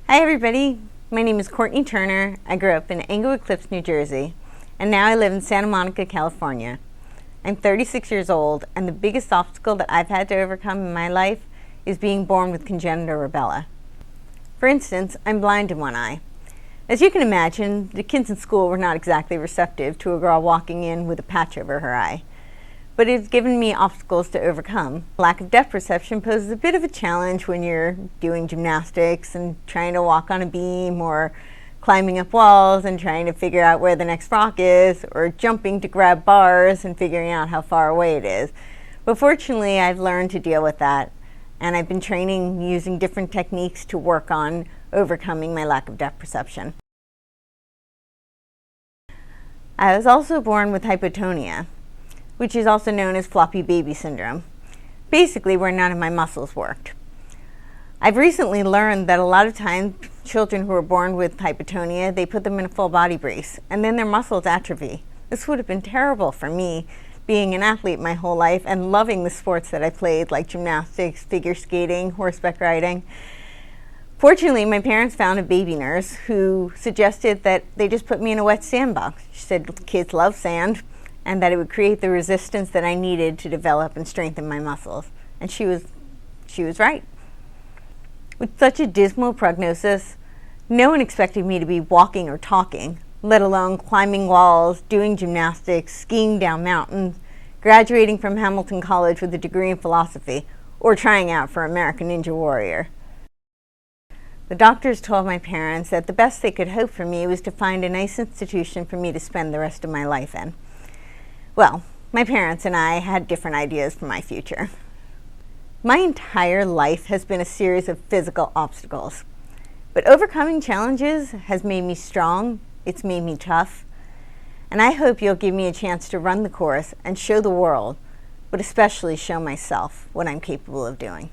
Hi everybody, my name is Courtenay Turner. I grew up in Englewood Cliffs, New Jersey, and now I live in Santa Monica, California. I'm 36 years old, and the biggest obstacle that I've had to overcome in my life is being born with congenital rubella. For instance, I'm blind in one eye. As you can imagine, the kids in school were not exactly receptive to a girl walking in with a patch over her eye. But it's given me obstacles to overcome. Lack of depth perception poses a bit of a challenge when you're doing gymnastics and trying to walk on a beam, or climbing up walls and trying to figure out where the next rock is, or jumping to grab bars and figuring out how far away it is. But fortunately, I've learned to deal with that, and I've been training using different techniques to work on overcoming my lack of depth perception. I was also born with hypotonia, which is also known as floppy baby syndrome, basically where none of my muscles worked. I've recently learned that a lot of times children who are born with hypotonia, they put them in a full body brace and then their muscles atrophy. This would have been terrible for me, being an athlete my whole life and loving the sports that I played, like gymnastics, figure skating, horseback riding. Fortunately, my parents found a baby nurse who suggested that they just put me in a wet sandbox. She said kids love sand, and that it would create the resistance that I needed to develop and strengthen my muscles. And she was right. With such a dismal prognosis, no one expected me to be walking or talking, let alone climbing walls, doing gymnastics, skiing down mountains, graduating from Hamilton College with a degree in philosophy, or trying out for American Ninja Warrior. The doctors told my parents that the best they could hope for me was to find a nice institution for me to spend the rest of my life in. Well, my parents and I had different ideas for my future. My entire life has been a series of physical obstacles, but overcoming challenges has made me strong, it's made me tough, and I hope you'll give me a chance to run the course and show the world, but especially show myself what I'm capable of doing.